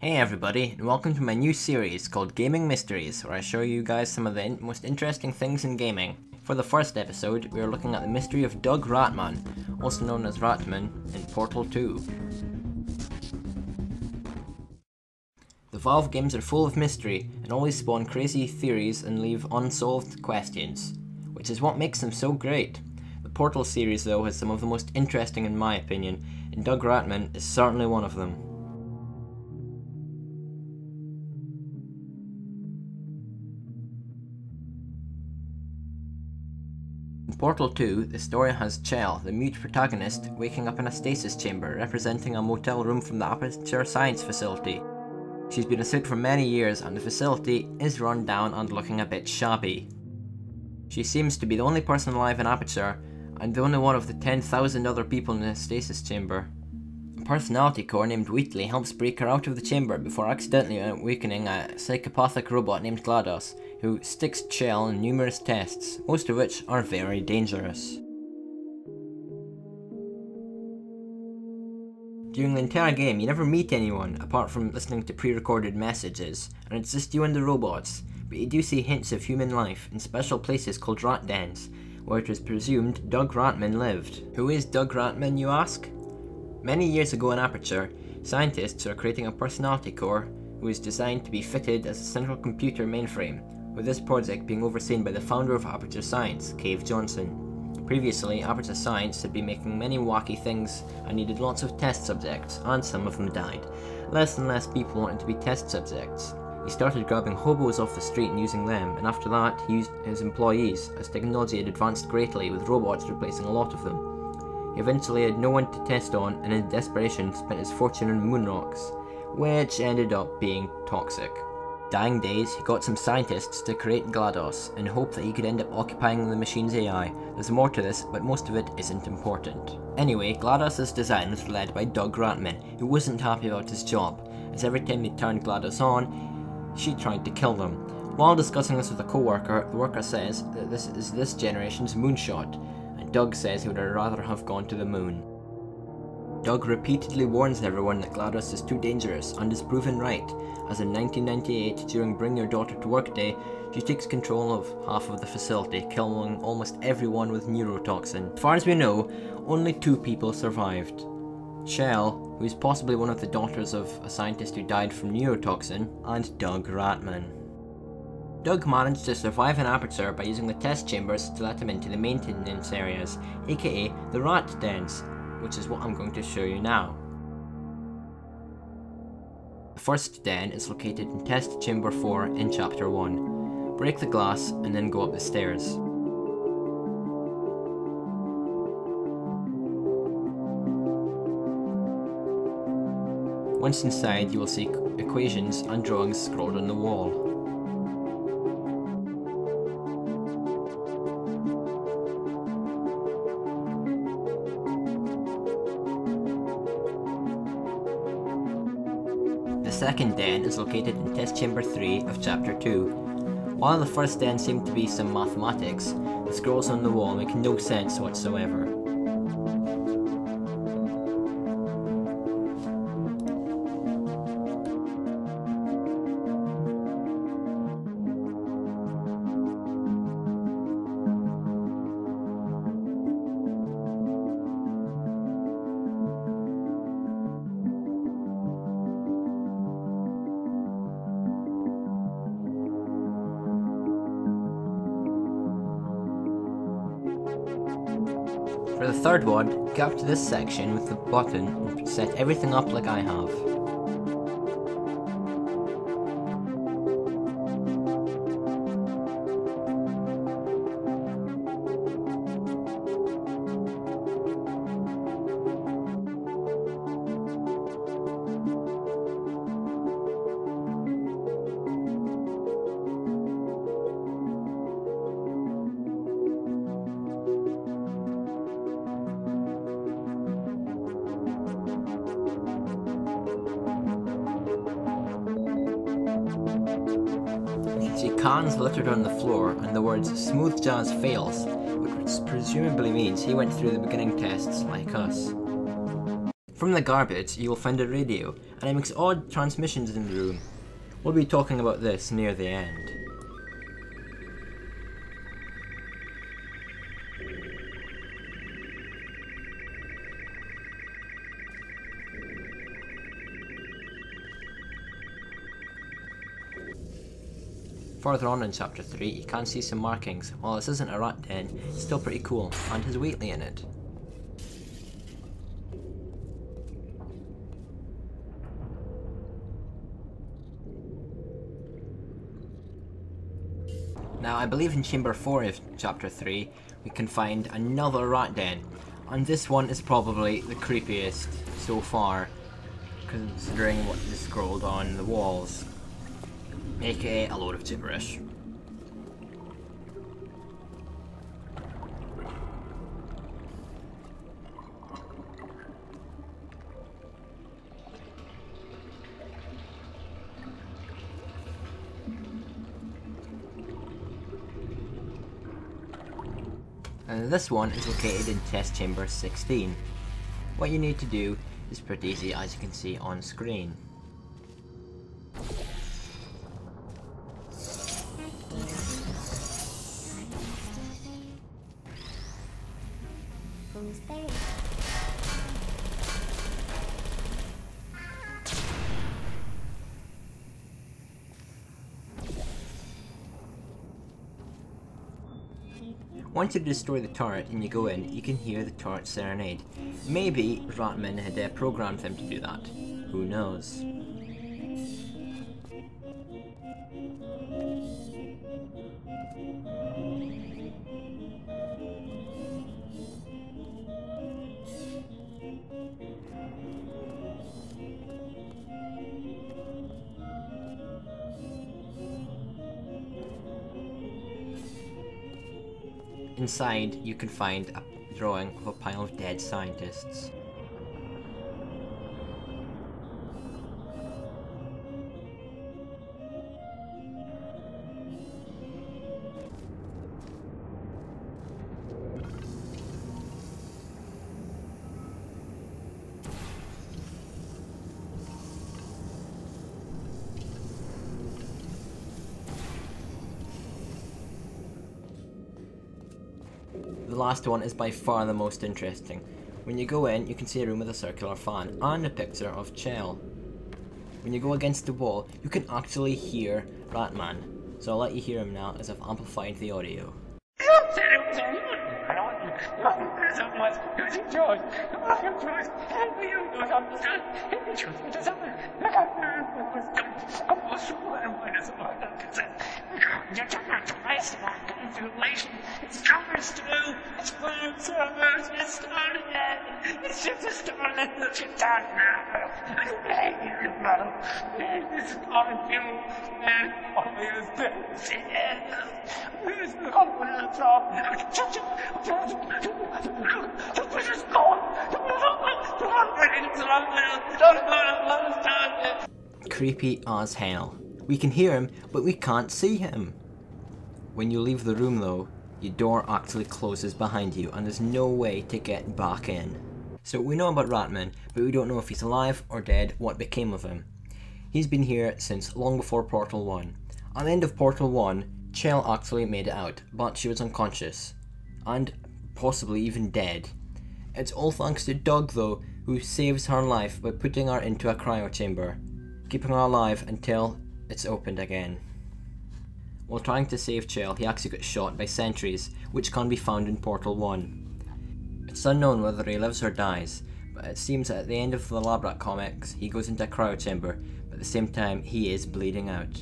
Hey everybody, and welcome to my new series called Gaming Mysteries, where I show you guys some of the most interesting things in gaming. For the first episode, we are looking at the mystery of Doug Rattman, also known as Rattmann, in Portal 2. The Valve games are full of mystery, and always spawn crazy theories and leave unsolved questions, which is what makes them so great. The Portal series though has some of the most interesting in my opinion, and Doug Rattman is certainly one of them. In Portal 2, the story has Chell, the mute protagonist, waking up in a stasis chamber representing a motel room from the Aperture Science facility. She's been asleep for many years and the facility is run down and looking a bit shabby. She seems to be the only person alive in Aperture and the only one of the 10,000 other people in the stasis chamber. A personality core named Wheatley helps break her out of the chamber before accidentally awakening a psychopathic robot named GlaDoS, who sticks Chell in numerous tests, most of which are very dangerous. During the entire game, you never meet anyone apart from listening to pre-recorded messages, and it's just you and the robots, but you do see hints of human life in special places called rat dens, where it is presumed Doug Rattman lived. Who is Doug Rattman, you ask? Many years ago in Aperture, scientists were creating a personality core who is designed to be fitted as a central computer mainframe, with this project being overseen by the founder of Aperture Science, Cave Johnson. Previously, Aperture Science had been making many wacky things and needed lots of test subjects, and some of them died. Less and less people wanted to be test subjects. He started grabbing hobos off the street and using them, and after that he used his employees, as technology had advanced greatly with robots replacing a lot of them. He eventually had no one to test on and in desperation spent his fortune on moon rocks, which ended up being toxic. Dying days, he got some scientists to create GlaDoS in hope that he could end up occupying the machine's AI. There's more to this, but most of it isn't important. Anyway, GlaDoS's design was led by Doug Rattman, who wasn't happy about his job, as every time they turned GlaDoS on, she tried to kill them. While discussing this with a co-worker, the worker says that this is this generation's moonshot, and Doug says he would rather have gone to the moon. Doug repeatedly warns everyone that GlaDoS is too dangerous, and is proven right, as in 1998, during Bring Your Daughter to Work Day, she takes control of half of the facility, killing almost everyone with neurotoxin. As far as we know, only 2 people survived. Chell, who is possibly one of the daughters of a scientist who died from neurotoxin, and Doug Rattman. Doug managed to survive in Aperture by using the test chambers to let him into the maintenance areas, aka the rat dens, which is what I'm going to show you now. The first den is located in Test Chamber 4 in Chapter 1. Break the glass and then go up the stairs. Once inside, you will see equations and drawings scrawled on the wall. The second den is located in Test Chamber 3 of Chapter 2. While the first den seemed to be some mathematics, the scrolls on the wall make no sense whatsoever. For the third one, go up to this section with the button and set everything up like I have. See cans littered on the floor and the words "Smooth Jazz fails," which presumably means he went through the beginning tests like us. From the garbage, you will find a radio, and it makes odd transmissions in the room. We'll be talking about this near the end. Further on in chapter 3, you can see some markings. While this isn't a rat den, it's still pretty cool, and has Wheatley in it. Now, I believe in chamber 4 of chapter 3, we can find another rat den, and this one is probably the creepiest so far, considering what is scrolled on the walls. AKA a load of gibberish. And this one is located in test chamber 16. What you need to do is pretty easy, as you can see on screen. Who's there? Once you destroy the turret and you go in, you can hear the turret serenade. Maybe Rattmann had programmed them to do that. Who knows? Inside, you can find a drawing of a pile of dead scientists. The last one is by far the most interesting. When you go in, you can see a room with a circular fan and a picture of Chell. When you go against the wall, you can actually hear Rattmann. So I'll let you hear him now as I've amplified the audio. It's commerce to do. It's food servers. It's started yet. It's just a start. Let's get done now. I beg you, madam. This is all of you. And all of you is dead. Where's the confidence of? Just go. Creepy as hell. We can hear him, but we can't see him. When you leave the room though, your door actually closes behind you and there's no way to get back in. So we know about Rattmann, but we don't know if he's alive or dead, what became of him. He's been here since long before Portal 1. At the end of Portal 1, Chell actually made it out, but she was unconscious. And possibly even dead. It's all thanks to Doug though, who saves her life by putting her into a cryo chamber, keeping her alive until it's opened again. While trying to save Chell, he actually got shot by sentries, which can be found in Portal 1. It's unknown whether he lives or dies, but it seems that at the end of the Lab Rat comics, he goes into a cryo chamber, but at the same time, he is bleeding out.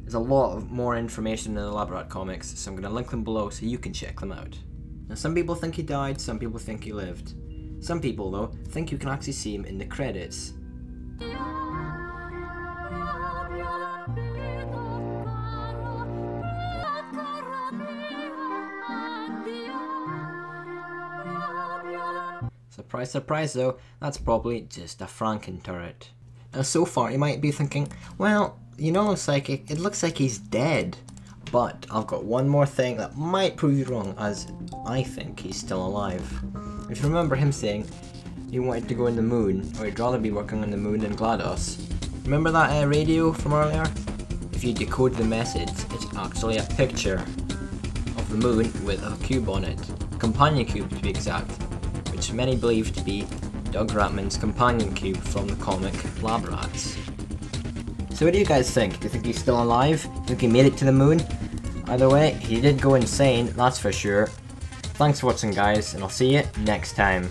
There's a lot of more information in the Lab Rat comics, so I'm going to link them below so you can check them out. Now some people think he died, some people think he lived. Some people, though, think you can actually see him in the credits. Surprise, surprise though, that's probably just a Franken turret. Now so far you might be thinking, well, you know Psychic, it looks like he's dead. But I've got one more thing that might prove you wrong, as I think he's still alive. If you remember him saying, he wanted to go on the moon, or he'd rather be working on the moon than GlaDoS. Remember that radio from earlier? If you decode the message, it's actually a picture of the moon with a cube on it. A companion cube to be exact, which many believe to be Doug Rattman's companion cube from the comic Lab Rats. So what do you guys think? Do you think he's still alive? Do you think he made it to the moon? Either way, he did go insane, that's for sure. Thanks for watching guys, and I'll see you next time.